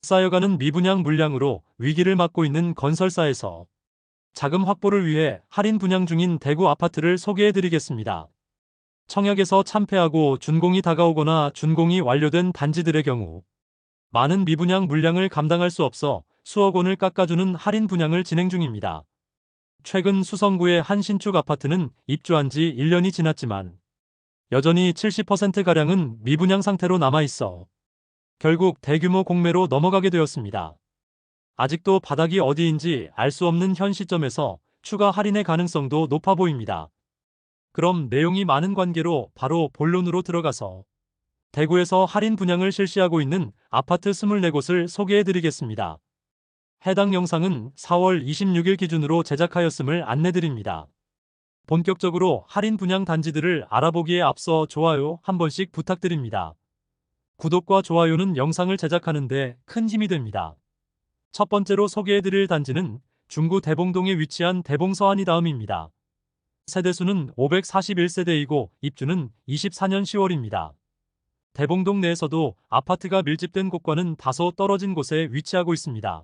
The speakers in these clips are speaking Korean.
쌓여가는 미분양 물량으로 위기를 맞고 있는 건설사에서 자금 확보를 위해 할인 분양 중인 대구 아파트를 소개해드리겠습니다. 청약에서 참패하고 준공이 다가오거나 준공이 완료된 단지들의 경우 많은 미분양 물량을 감당할 수 없어 수억 원을 깎아주는 할인 분양을 진행 중입니다. 최근 수성구의 한 신축 아파트는 입주한 지 1년이 지났지만 여전히 70%가량은 미분양 상태로 남아있어 결국 대규모 공매로 넘어가게 되었습니다. 아직도 바닥이 어디인지 알 수 없는 현 시점에서 추가 할인의 가능성도 높아 보입니다. 그럼 내용이 많은 관계로 바로 본론으로 들어가서 대구에서 할인 분양을 실시하고 있는 아파트 24곳을 소개해드리겠습니다. 해당 영상은 4월 26일 기준으로 제작하였음을 안내드립니다. 본격적으로 할인 분양 단지들을 알아보기에 앞서 좋아요 한 번씩 부탁드립니다. 구독과 좋아요는 영상을 제작하는데 큰 힘이 됩니다. 첫 번째로 소개해드릴 단지는 중구 대봉동에 위치한 대봉서안이 다음입니다. 세대수는 541세대이고 입주는 24년 10월입니다. 대봉동 내에서도 아파트가 밀집된 곳과는 다소 떨어진 곳에 위치하고 있습니다.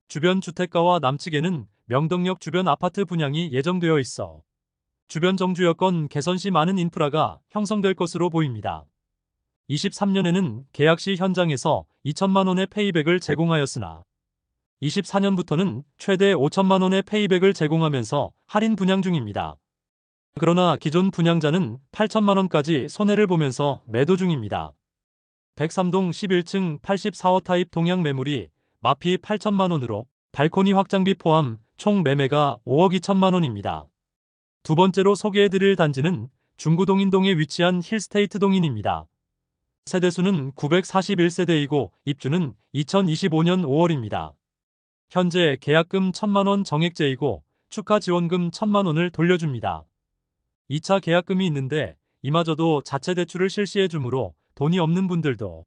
주변 주택가와 남측에는 명덕역 주변 아파트 분양이 예정되어 있어 주변 정주 여건 개선 시 많은 인프라가 형성될 것으로 보입니다. 23년에는 계약 시 현장에서 2천만 원의 페이백을 제공하였으나 24년부터는 최대 5천만 원의 페이백을 제공하면서 할인 분양 중입니다. 그러나 기존 분양자는 8천만 원까지 손해를 보면서 매도 중입니다. 103동 11층 84호 타입 동양 매물이 마피 8천만 원으로 발코니 확장비 포함 총 매매가 5억 2천만 원입니다. 두 번째로 소개해드릴 단지는 중구 동인동에 위치한 힐스테이트 동인입니다. 세대수는 941세대이고 입주는 2025년 5월입니다. 현재 계약금 1천만 원 정액제이고 축하 지원금 1천만 원을 돌려줍니다. 2차 계약금이 있는데 이마저도 자체 대출을 실시해 주므로 돈이 없는 분들도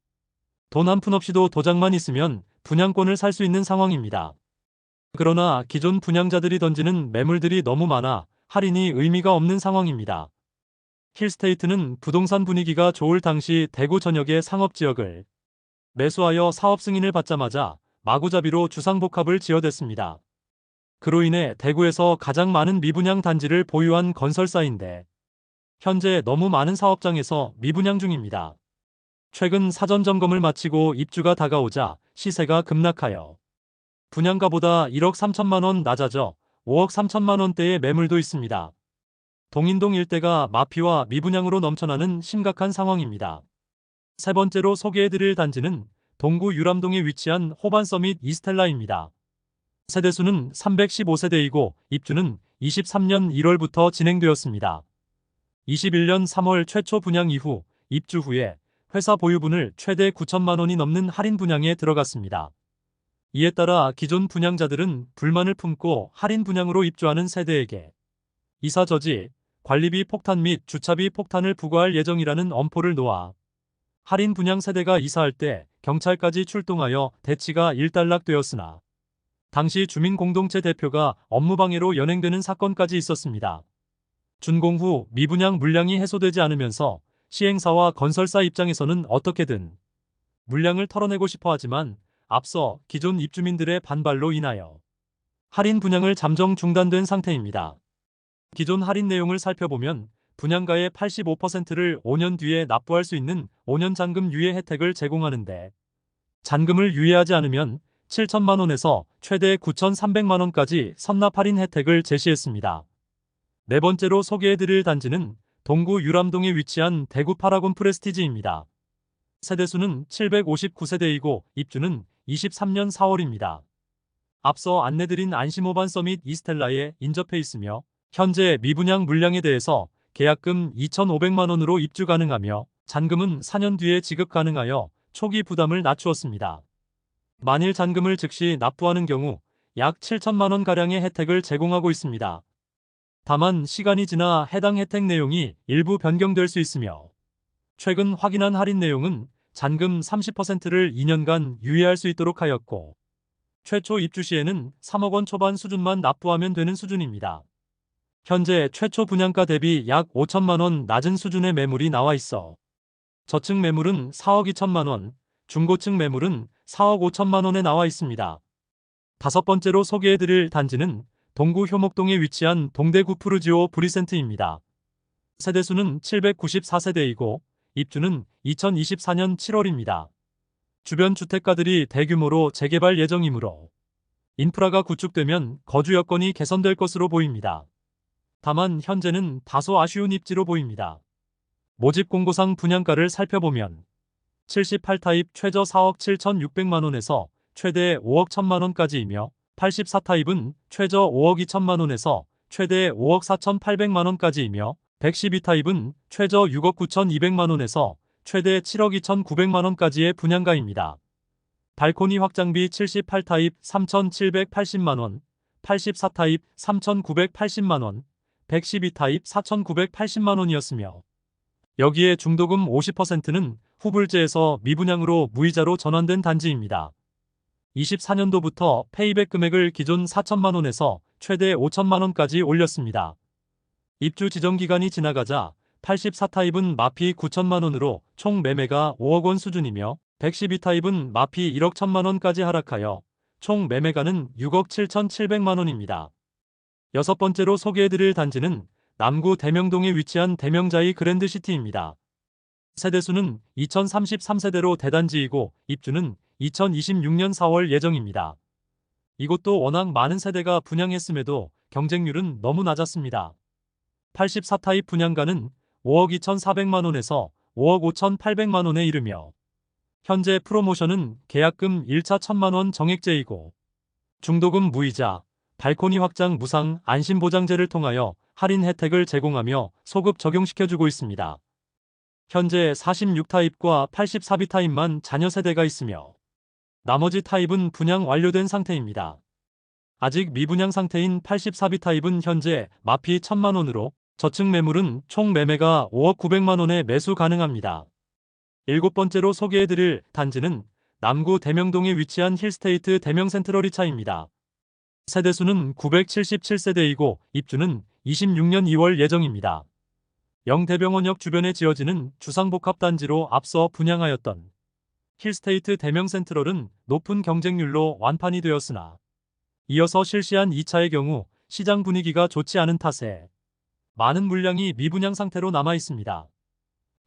돈 한 푼 없이도 도장만 있으면 분양권을 살 수 있는 상황입니다. 그러나 기존 분양자들이 던지는 매물들이 너무 많아 할인이 의미가 없는 상황입니다. 힐스테이트는 부동산 분위기가 좋을 당시 대구 전역의 상업지역을 매수하여 사업 승인을 받자마자 마구잡이로 주상복합을 지어댔습니다. 그로 인해 대구에서 가장 많은 미분양 단지를 보유한 건설사인데 현재 너무 많은 사업장에서 미분양 중입니다. 최근 사전 점검을 마치고 입주가 다가오자 시세가 급락하여 분양가보다 1억 3천만 원 낮아져 5억 3천만 원대의 매물도 있습니다. 동인동 일대가 마피와 미분양으로 넘쳐나는 심각한 상황입니다. 세 번째로 소개해드릴 단지는 동구 유람동에 위치한 호반서밋 이스텔라입니다. 세대수는 315세대이고 입주는 23년 1월부터 진행되었습니다. 21년 3월 최초 분양 이후 입주 후에 회사 보유분을 최대 9천만 원이 넘는 할인 분양에 들어갔습니다. 이에 따라 기존 분양자들은 불만을 품고 할인 분양으로 입주하는 세대에게 이사 저지, 관리비 폭탄 및 주차비 폭탄을 부과할 예정이라는 엄포를 놓아 할인 분양 세대가 이사할 때 경찰까지 출동하여 대치가 일단락되었으나 당시 주민공동체 대표가 업무방해로 연행되는 사건까지 있었습니다. 준공 후 미분양 물량이 해소되지 않으면서 시행사와 건설사 입장에서는 어떻게든 물량을 털어내고 싶어 하지만 앞서 기존 입주민들의 반발로 인하여 할인 분양을 잠정 중단된 상태입니다. 기존 할인 내용을 살펴보면 분양가의 85%를 5년 뒤에 납부할 수 있는 5년 잔금 유예 혜택을 제공하는데 잔금을 유예하지 않으면 7천만 원에서 최대 9,300만 원까지 선납 할인 혜택을 제시했습니다. 네 번째로 소개해드릴 단지는 동구 유람동에 위치한 대구 파라곤 프레스티지입니다. 세대수는 759세대이고 입주는 23년 4월입니다. 앞서 안내드린 안심호반 서밋 이스텔라에 인접해 있으며 현재 미분양 물량에 대해서 계약금 2,500만 원으로 입주 가능하며 잔금은 4년 뒤에 지급 가능하여 초기 부담을 낮추었습니다. 만일 잔금을 즉시 납부하는 경우 약 7천만 원가량의 혜택을 제공하고 있습니다. 다만 시간이 지나 해당 혜택 내용이 일부 변경될 수 있으며 최근 확인한 할인 내용은 잔금 30%를 2년간 유예할 수 있도록 하였고 최초 입주 시에는 3억 원 초반 수준만 납부하면 되는 수준입니다. 현재 최초 분양가 대비 약 5천만 원 낮은 수준의 매물이 나와 있어 저층 매물은 4억 2천만 원, 중고층 매물은 4억 5천만 원에 나와 있습니다. 다섯 번째로 소개해드릴 단지는 동구 효목동에 위치한 동대구 푸르지오 브리센트입니다. 세대수는 794세대이고 입주는 2024년 7월입니다. 주변 주택가들이 대규모로 재개발 예정이므로 인프라가 구축되면 거주 여건이 개선될 것으로 보입니다. 다만 현재는 다소 아쉬운 입지로 보입니다. 모집 공고상 분양가를 살펴보면 78타입 최저 4억 7,600만 원에서 최대 5억 1천만 원까지이며 84타입은 최저 5억 2천만 원에서 최대 5억 4,800만 원까지이며 112타입은 최저 6억 9,200만 원에서 최대 7억 2,900만 원까지의 분양가입니다. 발코니 확장비 78타입 3,780만 원, 84타입 3,980만 원, 112타입 4,980만 원이었으며 여기에 중도금 50%는 후불제에서 미분양으로 무이자로 전환된 단지입니다. 24년도부터 페이백 금액을 기존 4천만 원에서 최대 5천만 원까지 올렸습니다. 입주 지정 기간이 지나가자 84타입은 마피 9천만 원으로 총 매매가 5억 원 수준이며 112타입은 마피 1억 1천만 원까지 하락하여 총 매매가는 6억 7,700만 원입니다. 여섯 번째로 소개해드릴 단지는 남구 대명동에 위치한 대명자이 그랜드시티입니다. 세대수는 2033세대로 대단지이고 입주는 2026년 4월 예정입니다. 이곳도 워낙 많은 세대가 분양했음에도 경쟁률은 너무 낮았습니다. 84타입 분양가는 5억 2,400만 원에서 5억 5,800만 원에 이르며 현재 프로모션은 계약금 1차 1,000만 원 정액제이고 중도금 무이자, 발코니 확장 무상 안심보장제를 통하여 할인 혜택을 제공하며 소급 적용시켜주고 있습니다. 현재 46타입과 84B 타입만 잔여 세대가 있으며 나머지 타입은 분양 완료된 상태입니다. 아직 미분양 상태인 84B 타입은 현재 마피 1,000만 원으로 저층 매물은 총 매매가 5억 900만 원에 매수 가능합니다. 일곱 번째로 소개해드릴 단지는 남구 대명동에 위치한 힐스테이트 대명센트럴이차입니다. 세대수는 977세대이고 입주는 26년 2월 예정입니다. 영대병원역 주변에 지어지는 주상복합단지로 앞서 분양하였던 힐스테이트 대명센트럴은 높은 경쟁률로 완판이 되었으나 이어서 실시한 2차의 경우 시장 분위기가 좋지 않은 탓에 많은 물량이 미분양 상태로 남아 있습니다.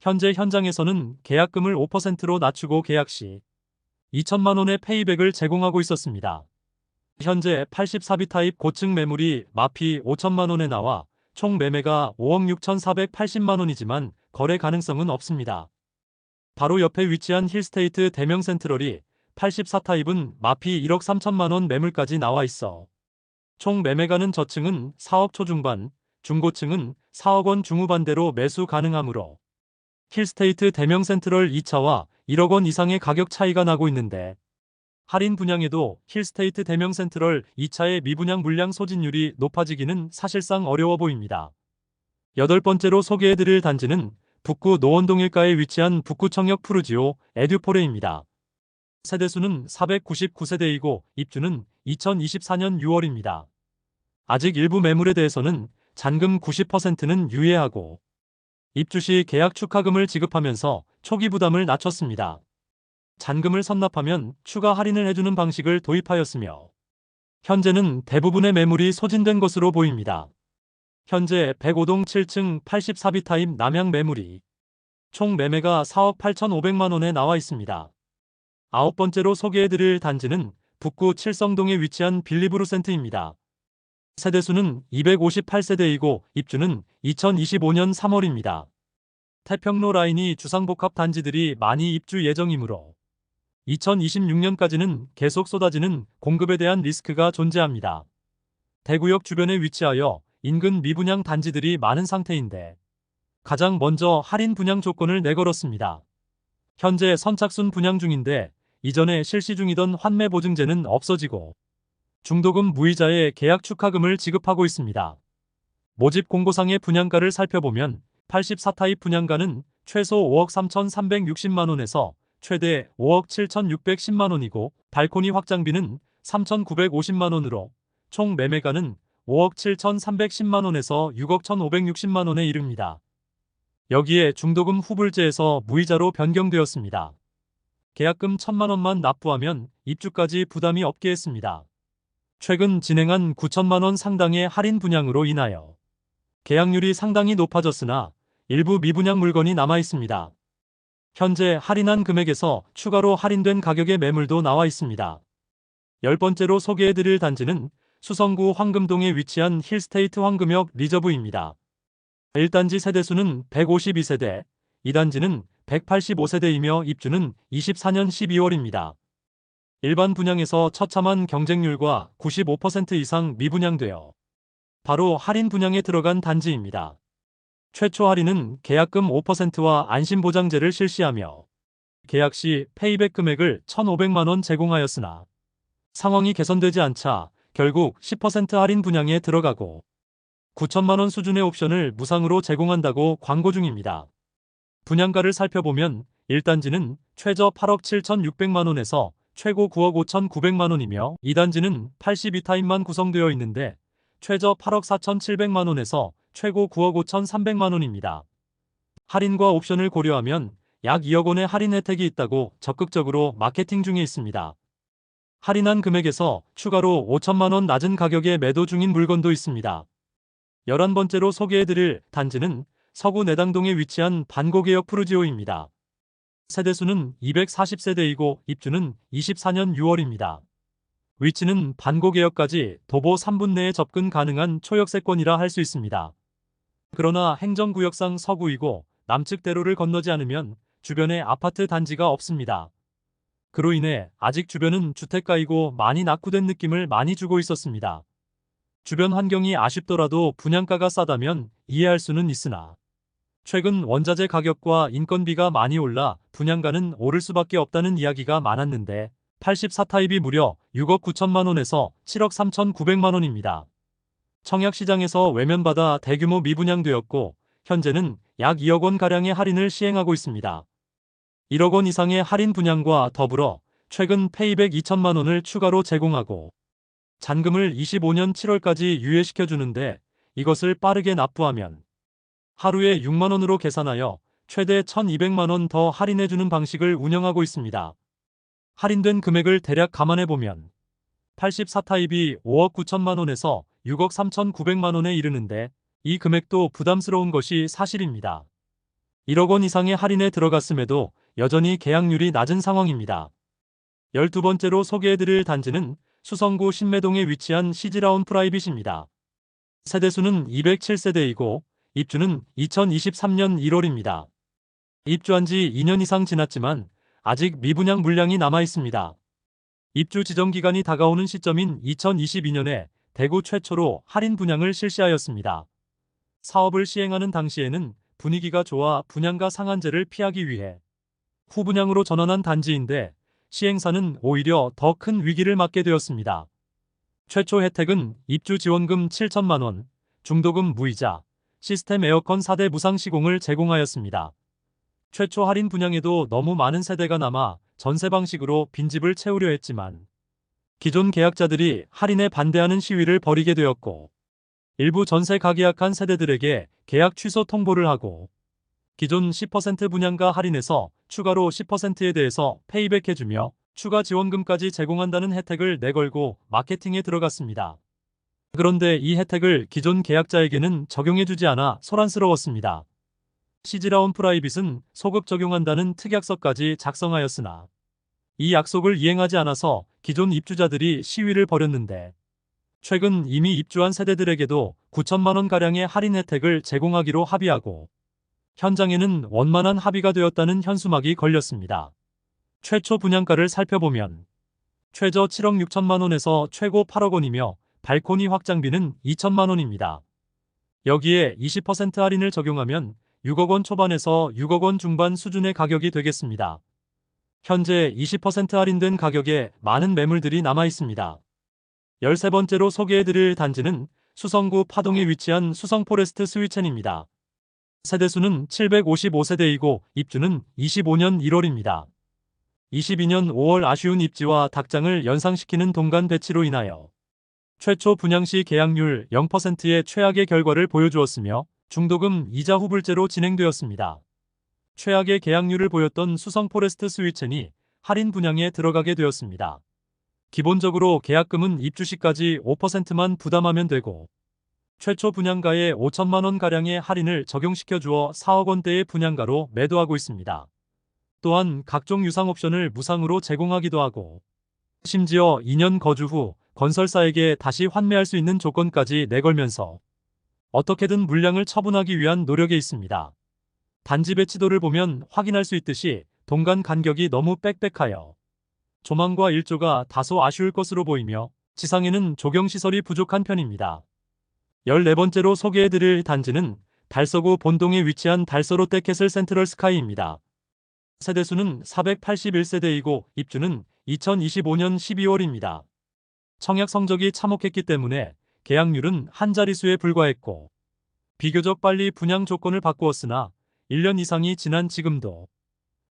현재 현장에서는 계약금을 5%로 낮추고 계약 시 2천만 원의 페이백을 제공하고 있었습니다. 현재 84B 타입 고층 매물이 마피 5천만 원에 나와 총 매매가 5억 6,480만 원이지만 거래 가능성은 없습니다. 바로 옆에 위치한 힐스테이트 대명센트럴이 84타입은 마피 1억 3천만 원 매물까지 나와 있어 총 매매가는 저층은 4억 초중반, 중고층은 4억 원 중후반대로 매수 가능하므로 힐스테이트 대명센트럴 2차와 1억 원 이상의 가격 차이가 나고 있는데 할인 분양에도 힐스테이트 대명센트럴 2차의 미분양 물량 소진율이 높아지기는 사실상 어려워 보입니다. 여덟 번째로 소개해드릴 단지는 북구 노원동 일가에 위치한 북구청역 푸르지오 에듀포레입니다. 세대수는 499세대이고 입주는 2024년 6월입니다. 아직 일부 매물에 대해서는 잔금 90%는 유예하고 입주 시 계약 축하금을 지급하면서 초기 부담을 낮췄습니다. 잔금을 선납하면 추가 할인을 해주는 방식을 도입하였으며 현재는 대부분의 매물이 소진된 것으로 보입니다. 현재 105동 7층 84B 타입 남향 매물이 총 매매가 4억 8,500만 원에 나와 있습니다. 아홉 번째로 소개해드릴 단지는 북구 칠성동에 위치한 빌리브루센트입니다. 세대수는 258세대이고 입주는 2025년 3월입니다. 태평로 라인이 주상복합 단지들이 많이 입주 예정이므로 2026년까지는 계속 쏟아지는 공급에 대한 리스크가 존재합니다. 대구역 주변에 위치하여 인근 미분양 단지들이 많은 상태인데 가장 먼저 할인 분양 조건을 내걸었습니다. 현재 선착순 분양 중인데 이전에 실시 중이던 환매 보증제는 없어지고 중도금 무이자의 계약 축하금을 지급하고 있습니다. 모집 공고상의 분양가를 살펴보면 84타입 분양가는 최소 5억 3,360만 원에서 최대 5억 7,610만 원이고 발코니 확장비는 3,950만 원으로 총 매매가는 5억 7,310만 원에서 6억 1,560만 원에 이릅니다. 여기에 중도금 후불제에서 무이자로 변경되었습니다. 계약금 1,000만 원만 납부하면 입주까지 부담이 없게 했습니다. 최근 진행한 9천만 원 상당의 할인 분양으로 인하여 계약률이 상당히 높아졌으나 일부 미분양 물건이 남아 있습니다. 현재 할인한 금액에서 추가로 할인된 가격의 매물도 나와 있습니다. 10번째로 소개해드릴 단지는 수성구 황금동에 위치한 힐스테이트 황금역 리저브입니다. 1단지 세대수는 152세대, 2단지는 185세대이며 입주는 24년 12월입니다. 일반 분양에서 처참한 경쟁률과 95% 이상 미분양되어 바로 할인 분양에 들어간 단지입니다. 최초 할인은 계약금 5%와 안심보장제를 실시하며 계약 시 페이백 금액을 1,500만 원 제공하였으나 상황이 개선되지 않자 결국 10% 할인 분양에 들어가고 9천만 원 수준의 옵션을 무상으로 제공한다고 광고 중입니다. 분양가를 살펴보면 1단지는 최저 8억 7,600만 원에서 최고 9억 5,900만 원이며 2단지는 82타입만 구성되어 있는데 최저 8억 4,700만 원에서 최고 9억 5,300만 원입니다. 할인과 옵션을 고려하면 약 2억 원의 할인 혜택이 있다고 적극적으로 마케팅 중에 있습니다. 할인한 금액에서 추가로 5천만 원 낮은 가격에 매도 중인 물건도 있습니다. 11번째로 소개해드릴 단지는 서구 내당동에 위치한 반고개역 푸르지오입니다. 세대수는 240세대이고 입주는 24년 6월입니다. 위치는 반고개역까지 도보 3분 내에 접근 가능한 초역세권이라 할 수 있습니다. 그러나 행정구역상 서구이고 남측 대로를 건너지 않으면 주변에 아파트 단지가 없습니다. 그로 인해 아직 주변은 주택가이고 많이 낙후된 느낌을 많이 주고 있었습니다. 주변 환경이 아쉽더라도 분양가가 싸다면 이해할 수는 있으나 최근 원자재 가격과 인건비가 많이 올라 분양가는 오를 수밖에 없다는 이야기가 많았는데 84타입이 무려 6억 9천만 원에서 7억 3,900만 원입니다. 청약시장에서 외면받아 대규모 미분양되었고 현재는 약 2억 원가량의 할인을 시행하고 있습니다. 1억 원 이상의 할인 분양과 더불어 최근 페이백 2천만 원을 추가로 제공하고 잔금을 25년 7월까지 유예시켜주는데 이것을 빠르게 납부하면 하루에 6만 원으로 계산하여 최대 1,200만 원 더 할인해주는 방식을 운영하고 있습니다. 할인된 금액을 대략 감안해보면 84타입이 5억 9천만 원에서 6억 3,900만 원에 이르는데 이 금액도 부담스러운 것이 사실입니다. 1억 원 이상의 할인에 들어갔음에도 여전히 계약률이 낮은 상황입니다. 12번째로 소개해드릴 단지는 수성구 신매동에 위치한 시즈라운 프라이빗입니다. 세대수는 207세대이고 입주는 2023년 1월입니다. 입주한 지 2년 이상 지났지만 아직 미분양 물량이 남아 있습니다. 입주 지정 기간이 다가오는 시점인 2022년에 대구 최초로 할인 분양을 실시하였습니다. 사업을 시행하는 당시에는 분위기가 좋아 분양가 상한제를 피하기 위해 후분양으로 전환한 단지인데 시행사는 오히려 더 큰 위기를 맞게 되었습니다. 최초 혜택은 입주 지원금 7천만 원, 중도금 무이자, 시스템 에어컨 4대 무상 시공을 제공하였습니다. 최초 할인 분양에도 너무 많은 세대가 남아 전세 방식으로 빈집을 채우려 했지만 기존 계약자들이 할인에 반대하는 시위를 벌이게 되었고 일부 전세 가계약한 세대들에게 계약 취소 통보를 하고 기존 10% 분양가 할인에서 추가로 10%에 대해서 페이백해주며 추가 지원금까지 제공한다는 혜택을 내걸고 마케팅에 들어갔습니다. 그런데 이 혜택을 기존 계약자에게는 적용해주지 않아 소란스러웠습니다. 시즈라운 프라이빗은 소급 적용한다는 특약서까지 작성하였으나 이 약속을 이행하지 않아서 기존 입주자들이 시위를 벌였는데 최근 이미 입주한 세대들에게도 9천만 원가량의 할인 혜택을 제공하기로 합의하고 현장에는 원만한 합의가 되었다는 현수막이 걸렸습니다. 최초 분양가를 살펴보면 최저 7억 6천만 원에서 최고 8억 원이며 발코니 확장비는 2천만 원입니다. 여기에 20% 할인을 적용하면 6억 원 초반에서 6억 원 중반 수준의 가격이 되겠습니다. 현재 20% 할인된 가격에 많은 매물들이 남아 있습니다. 13번째로 소개해드릴 단지는 수성구 파동에 위치한 수성포레스트 스위첸입니다. 세대수는 755세대이고 입주는 25년 1월입니다. 22년 5월 아쉬운 입지와 닭장을 연상시키는 동간 배치로 인하여 최초 분양 시 계약률 0%의 최악의 결과를 보여주었으며 중도금 이자 후불제로 진행되었습니다. 최악의 계약률을 보였던 수성 포레스트 스위첸이 할인 분양에 들어가게 되었습니다. 기본적으로 계약금은 입주 시까지 5%만 부담하면 되고 최초 분양가의 5천만 원가량의 할인을 적용시켜 주어 4억 원대의 분양가로 매도하고 있습니다. 또한 각종 유상 옵션을 무상으로 제공하기도 하고 심지어 2년 거주 후 건설사에게 다시 환매할 수 있는 조건까지 내걸면서 어떻게든 물량을 처분하기 위한 노력에 있습니다. 단지 배치도를 보면 확인할 수 있듯이 동간 간격이 너무 빽빽하여 조망과 일조가 다소 아쉬울 것으로 보이며 지상에는 조경시설이 부족한 편입니다. 14번째로 소개해드릴 단지는 달서구 본동에 위치한 달서 롯데캐슬 센트럴 스카이입니다. 세대수는 481세대이고 입주는 2025년 12월입니다. 청약 성적이 참혹했기 때문에 계약률은 한 자릿수에 불과했고 비교적 빨리 분양 조건을 바꾸었으나 1년 이상이 지난 지금도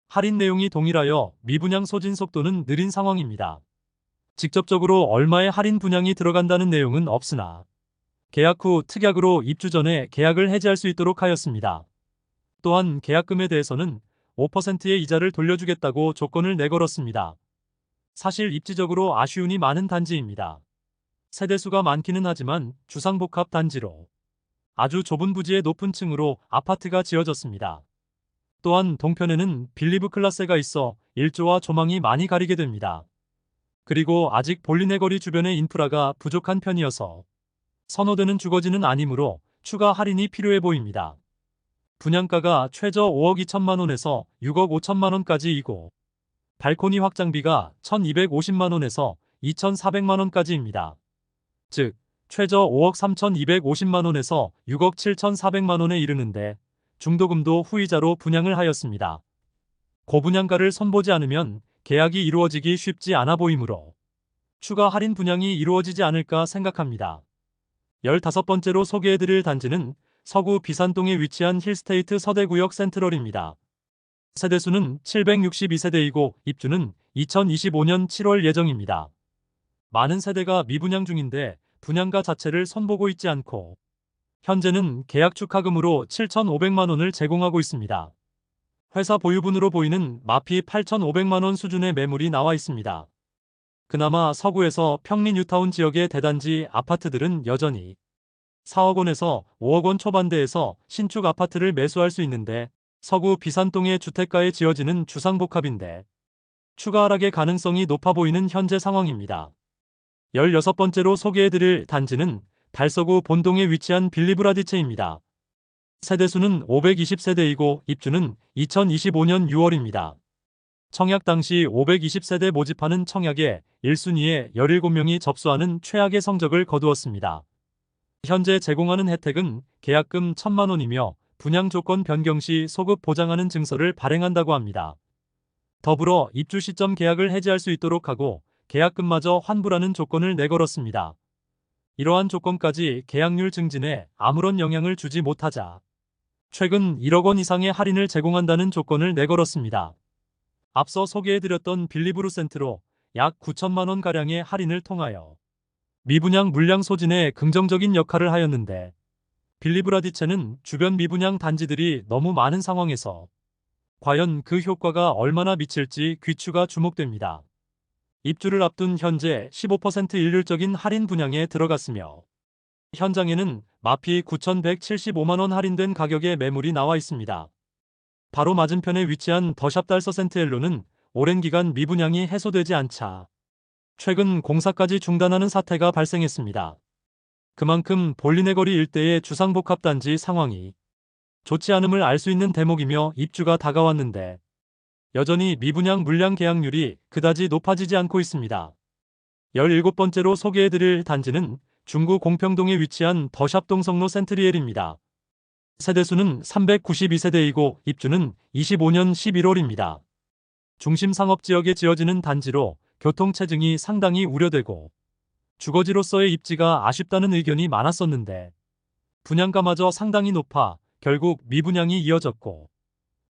할인 내용이 동일하여 미분양 소진 속도는 느린 상황입니다. 직접적으로 얼마의 할인 분양이 들어간다는 내용은 없으나 계약 후 특약으로 입주 전에 계약을 해지할 수 있도록 하였습니다. 또한 계약금에 대해서는 5%의 이자를 돌려주겠다고 조건을 내걸었습니다. 사실 입지적으로 아쉬움이 많은 단지입니다. 세대수가 많기는 하지만 주상복합 단지로 아주 좁은 부지의 높은 층으로 아파트가 지어졌습니다. 또한 동편에는 빌리브 클라스가 있어 일조와 조망이 많이 가리게 됩니다. 그리고 아직 볼리네 거리 주변의 인프라가 부족한 편이어서 선호되는 주거지는 아니므로 추가 할인이 필요해 보입니다. 분양가가 최저 5억 2천만 원에서 6억 5천만 원까지이고 발코니 확장비가 1,250만 원에서 2,400만 원까지입니다. 즉 최저 5억 3,250만 원에서 6억 7,400만 원에 이르는데 중도금도 후이자로 분양을 하였습니다. 고분양가를 선보지 않으면 계약이 이루어지기 쉽지 않아 보이므로 추가 할인 분양이 이루어지지 않을까 생각합니다. 15번째로 소개해드릴 단지는 서구 비산동에 위치한 힐스테이트 서대구역 센트럴입니다. 세대수는 762세대이고 입주는 2025년 7월 예정입니다. 많은 세대가 미분양 중인데 분양가 자체를 선보고 있지 않고 현재는 계약 축하금으로 7,500만 원을 제공하고 있습니다. 회사 보유분으로 보이는 마피 8,500만 원 수준의 매물이 나와 있습니다. 그나마 서구에서 평리 뉴타운 지역의 대단지 아파트들은 여전히 4억 원에서 5억 원 초반대에서 신축 아파트를 매수할 수 있는데 서구 비산동의 주택가에 지어지는 주상복합인데 추가 하락의 가능성이 높아 보이는 현재 상황입니다. 16번째로 소개해드릴 단지는 달서구 본동에 위치한 빌리브라디체입니다. 세대수는 520세대이고 입주는 2025년 6월입니다. 청약 당시 520세대 모집하는 청약에 1순위에 17명이 접수하는 최악의 성적을 거두었습니다. 현재 제공하는 혜택은 계약금 1,000만 원이며 분양 조건 변경 시 소급 보장하는 증서를 발행한다고 합니다. 더불어 입주 시점 계약을 해지할 수 있도록 하고 계약금마저 환불하는 조건을 내걸었습니다. 이러한 조건까지 계약률 증진에 아무런 영향을 주지 못하자 최근 1억 원 이상의 할인을 제공한다는 조건을 내걸었습니다. 앞서 소개해드렸던 빌리브루 센트로 약 9천만 원가량의 할인을 통하여 미분양 물량 소진에 긍정적인 역할을 하였는데 빌리브라디체는 주변 미분양 단지들이 너무 많은 상황에서 과연 그 효과가 얼마나 미칠지 귀추가 주목됩니다. 입주를 앞둔 현재 15% 일률적인 할인 분양에 들어갔으며 현장에는 마피 9,175만 원 할인된 가격의 매물이 나와 있습니다. 바로 맞은편에 위치한 더샵 달서 센트엘로는 오랜 기간 미분양이 해소되지 않자 최근 공사까지 중단하는 사태가 발생했습니다. 그만큼 볼리네 거리 일대의 주상복합단지 상황이 좋지 않음을 알 수 있는 대목이며 입주가 다가왔는데 여전히 미분양 물량 계약률이 그다지 높아지지 않고 있습니다. 17번째로 소개해드릴 단지는 중구 공평동에 위치한 더샵 동성로 센트리엘입니다. 세대수는 392세대이고 입주는 25년 11월입니다. 중심 상업지역에 지어지는 단지로 교통체증이 상당히 우려되고 주거지로서의 입지가 아쉽다는 의견이 많았었는데 분양가마저 상당히 높아 결국 미분양이 이어졌고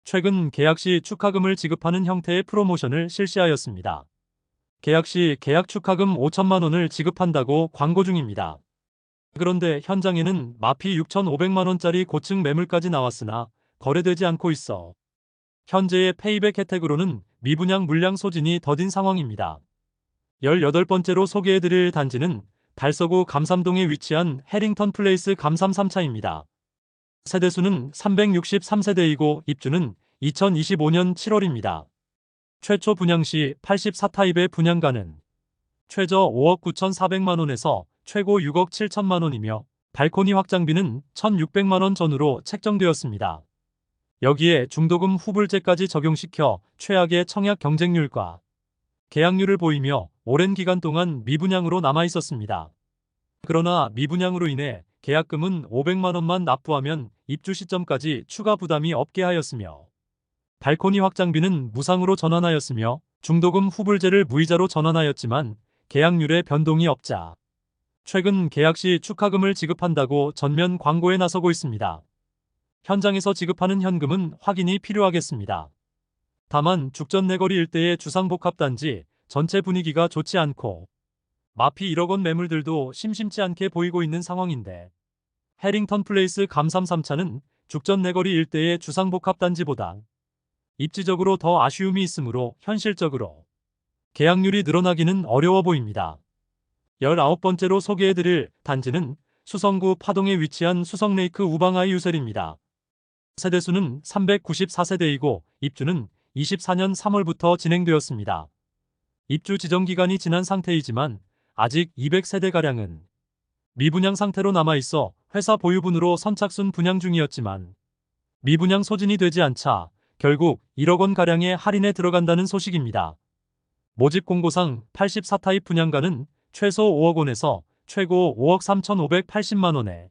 최근 계약 시 축하금을 지급하는 형태의 프로모션을 실시하였습니다. 계약 시 계약 축하금 5천만 원을 지급한다고 광고 중입니다. 그런데 현장에는 마피 6,500만 원짜리 고층 매물까지 나왔으나 거래되지 않고 있어 현재의 페이백 혜택으로는 미분양 물량 소진이 더딘 상황입니다. 18번째로 소개해드릴 단지는 달서구 감삼동에 위치한 해링턴 플레이스 감삼 3차입니다. 세대수는 363세대이고 입주는 2025년 7월입니다. 최초 분양 시 84타입의 분양가는 최저 5억 9,400만원에서 최고 6억 7천만원이며 발코니 확장비는 1,600만원 전후로 책정되었습니다. 여기에 중도금 후불제까지 적용시켜 최악의 청약 경쟁률과 계약률을 보이며 오랜 기간 동안 미분양으로 남아있었습니다. 그러나 미분양으로 인해 계약금은 500만원만 납부하면 입주 시점까지 추가 부담이 없게 하였으며 발코니 확장비는 무상으로 전환하였으며 중도금 후불제를 무이자로 전환하였지만 계약률에 변동이 없자 최근 계약 시 축하금을 지급한다고 전면 광고에 나서고 있습니다. 현장에서 지급하는 현금은 확인이 필요하겠습니다. 다만 죽전 내거리 일대의 주상복합단지 전체 분위기가 좋지 않고 마피 1억 원 매물들도 심심치 않게 보이고 있는 상황인데 해링턴 플레이스 감삼 3차는 죽전 내거리 일대의 주상복합단지보다 입지적으로 더 아쉬움이 있으므로 현실적으로 계약률이 늘어나기는 어려워 보입니다. 19번째로 소개해드릴 단지는 수성구 파동에 위치한 수성레이크 우방아이 유셀입니다. 세대수는 394세대이고 입주는 24년 3월부터 진행되었습니다. 입주 지정기간이 지난 상태이지만 아직 200세대가량은 미분양 상태로 남아있어 회사 보유분으로 선착순 분양 중이었지만 미분양 소진이 되지 않자 결국 1억 원가량의 할인에 들어간다는 소식입니다. 모집 공고상 84타입 분양가는 최소 5억 원에서 최고 5억 3,580만원에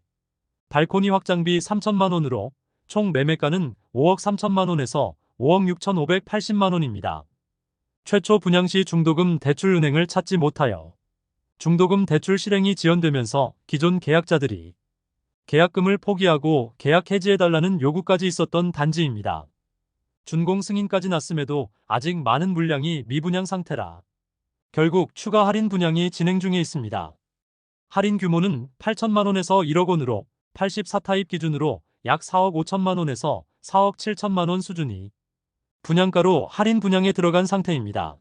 발코니 확장비 3천만원으로 총 매매가는 5억 3천만원에서 5억 6,580만원입니다. 최초 분양시 중도금 대출은행을 찾지 못하여 중도금 대출 실행이 지연되면서 기존 계약자들이 계약금을 포기하고 계약 해지해달라는 요구까지 있었던 단지입니다. 준공 승인까지 났음에도 아직 많은 물량이 미분양 상태라 결국 추가 할인 분양이 진행 중에 있습니다. 할인 규모는 8천만원에서 1억 원으로 84타입 기준으로 약 4억 5천만원에서 4억 7천만원 수준이 분양가로 할인 분양에 들어간 상태입니다.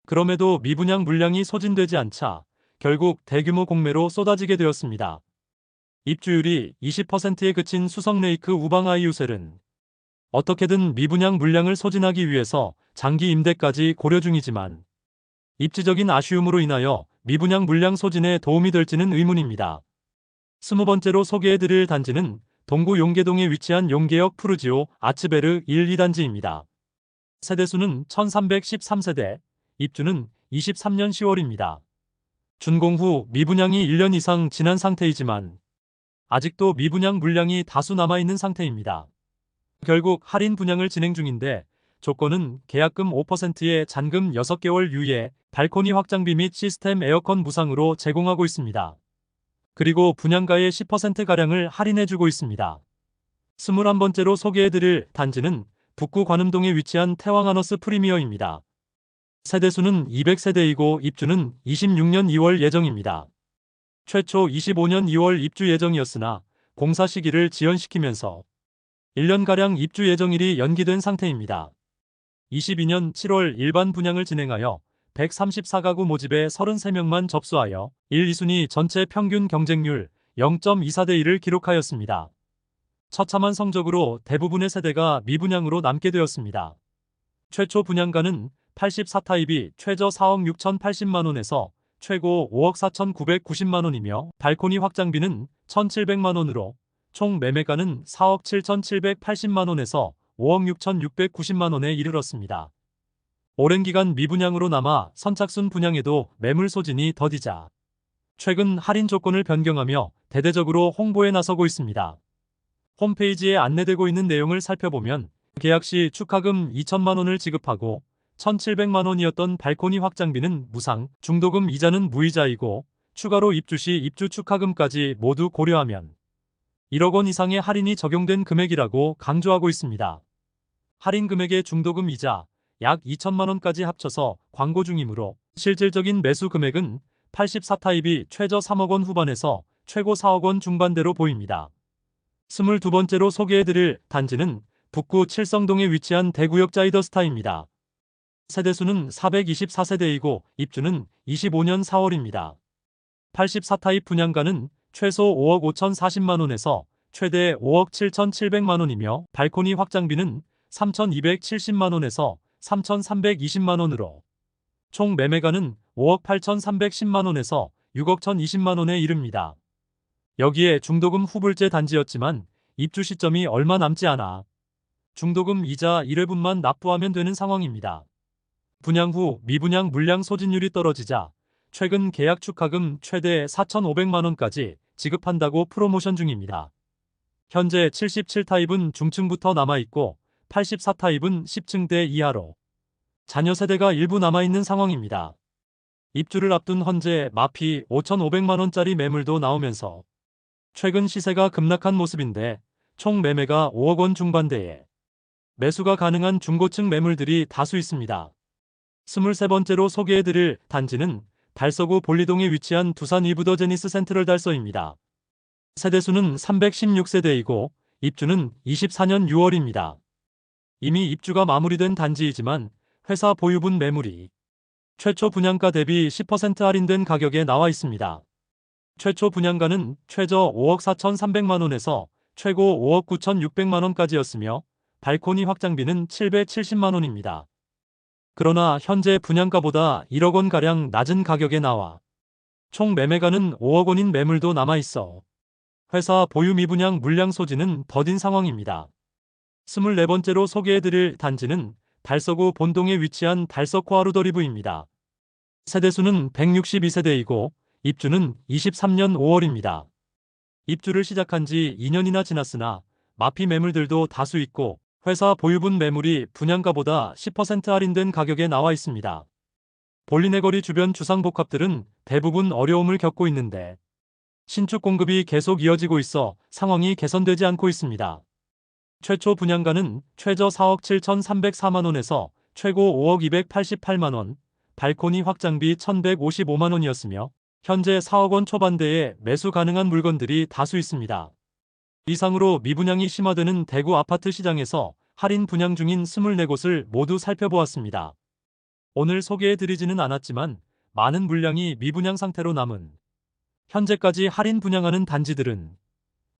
그럼에도 미분양 물량이 소진되지 않자 결국 대규모 공매로 쏟아지게 되었습니다. 입주율이 20%에 그친 수성레이크 우방아이 유셀은 어떻게든 미분양 물량을 소진하기 위해서 장기 임대까지 고려 중이지만 입지적인 아쉬움으로 인하여 미분양 물량 소진에 도움이 될지는 의문입니다. 20번째로 소개해드릴 단지는 동구 용계동에 위치한 용계역 푸르지오 아츠베르 1, 2단지입니다. 세대수는 1313세대, 입주는 23년 10월입니다. 준공 후 미분양이 1년 이상 지난 상태이지만 아직도 미분양 물량이 다수 남아있는 상태입니다. 결국 할인 분양을 진행 중인데 조건은 계약금 5%에 잔금 6개월 유예, 발코니 확장비 및 시스템 에어컨 무상으로 제공하고 있습니다. 그리고 분양가의 10%가량을 할인해주고 있습니다. 21번째로 소개해드릴 단지는 북구 관음동에 위치한 태왕하너스 프리미어입니다. 세대수는 200세대이고 입주는 26년 2월 예정입니다. 최초 25년 2월 입주 예정이었으나 공사 시기를 지연시키면서 1년가량 입주 예정일이 연기된 상태입니다. 22년 7월 일반 분양을 진행하여 134가구 모집에 33명만 접수하여 1, 2순위 전체 평균 경쟁률 0.24대 1을 기록하였습니다. 처참한 성적으로 대부분의 세대가 미분양으로 남게 되었습니다. 최초 분양가는 84타입이 최저 4억 6,080만원에서 최고 5억 4,990만원이며 발코니 확장비는 1,700만원으로 총 매매가는 4억 7,780만원에서 5억 6,690만원에 이르렀습니다. 오랜 기간 미분양으로 남아 선착순 분양에도 매물 소진이 더디자 최근 할인 조건을 변경하며 대대적으로 홍보에 나서고 있습니다. 홈페이지에 안내되고 있는 내용을 살펴보면 계약 시 축하금 2천만원을 지급하고 1,700만원이었던 발코니 확장비는 무상, 중도금 이자는 무이자이고 추가로 입주 시 입주 축하금까지 모두 고려하면 1억 원 이상의 할인이 적용된 금액이라고 강조하고 있습니다. 할인 금액의 중도금 이자 약 2천만 원까지 합쳐서 광고 중이므로 실질적인 매수 금액은 84타입이 최저 3억 원 후반에서 최고 4억 원 중반대로 보입니다. 22번째로 소개해드릴 단지는 북구 칠성동에 위치한 대구역 자이더스타입니다. 세대수는 424세대이고 입주는 25년 4월입니다. 84타입 분양가는 최소 5억 5,040만원에서 최대 5억 7,700만원이며 발코니 확장비는 3,270만원에서 3,320만원으로 총 매매가는 5억 8,310만원에서 6억 1,020만원에 이릅니다. 여기에 중도금 후불제 단지였지만 입주 시점이 얼마 남지 않아 중도금 이자 1회분만 납부하면 되는 상황입니다. 분양 후 미분양 물량 소진율이 떨어지자 최근 계약 축하금 최대 4,500만원까지 지급한다고 프로모션 중입니다. 현재 77타입은 중층부터 남아있고 84타입은 10층대 이하로 자녀 세대가 일부 남아있는 상황입니다. 입주를 앞둔 현재 마피 5,500만원짜리 매물도 나오면서 최근 시세가 급락한 모습인데 총 매매가 5억 원 중반대에 매수가 가능한 중고층 매물들이 다수 있습니다. 23번째로 소개해드릴 단지는 달서구 볼리동에 위치한 두산 이브더 제니스 센트럴 달서입니다. 세대수는 316세대이고 입주는 24년 6월입니다. 이미 입주가 마무리된 단지이지만 회사 보유분 매물이 최초 분양가 대비 10% 할인된 가격에 나와 있습니다. 최초 분양가는 최저 5억 4,300만원에서 최고 5억 9,600만원까지였으며 발코니 확장비는 770만원입니다. 그러나 현재 분양가보다 1억 원가량 낮은 가격에 나와 총 매매가는 5억 원인 매물도 남아있어 회사 보유 미분양 물량 소지는 더딘 상황입니다. 24번째로 소개해드릴 단지는 달서구 본동에 위치한 달서코아루더리브입니다. 세대수는 162세대이고 입주는 23년 5월입니다. 입주를 시작한 지 2년이나 지났으나 마피 매물들도 다수 있고 회사 보유분 매물이 분양가보다 10% 할인된 가격에 나와 있습니다. 볼리네거리 주변 주상복합들은 대부분 어려움을 겪고 있는데 신축 공급이 계속 이어지고 있어 상황이 개선되지 않고 있습니다. 최초 분양가는 최저 4억 7,304만원에서 최고 5억 288만원, 발코니 확장비 1,155만원이었으며 현재 4억 원 초반대에 매수 가능한 물건들이 다수 있습니다. 이상으로 미분양이 심화되는 대구 아파트 시장에서 할인 분양 중인 24곳을 모두 살펴보았습니다. 오늘 소개해드리지는 않았지만 많은 물량이 미분양 상태로 남은 현재까지 할인 분양하는 단지들은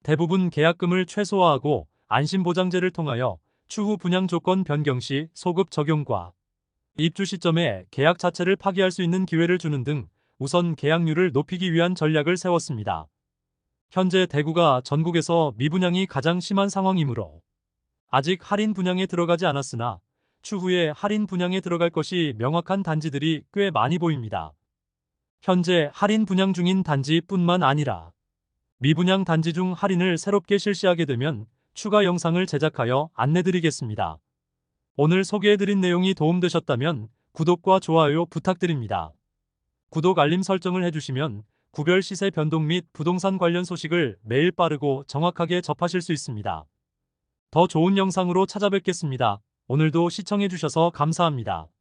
대부분 계약금을 최소화하고 안심보장제를 통하여 추후 분양 조건 변경 시 소급 적용과 입주 시점에 계약 자체를 파기할 수 있는 기회를 주는 등 우선 계약률을 높이기 위한 전략을 세웠습니다. 현재 대구가 전국에서 미분양이 가장 심한 상황이므로 아직 할인 분양에 들어가지 않았으나 추후에 할인 분양에 들어갈 것이 명확한 단지들이 꽤 많이 보입니다. 현재 할인 분양 중인 단지뿐만 아니라 미분양 단지 중 할인을 새롭게 실시하게 되면 추가 영상을 제작하여 안내드리겠습니다. 오늘 소개해드린 내용이 도움되셨다면 구독과 좋아요 부탁드립니다. 구독 알림 설정을 해주시면 구별 시세 변동 및 부동산 관련 소식을 매일 빠르고 정확하게 접하실 수 있습니다. 더 좋은 영상으로 찾아뵙겠습니다. 오늘도 시청해주셔서 감사합니다.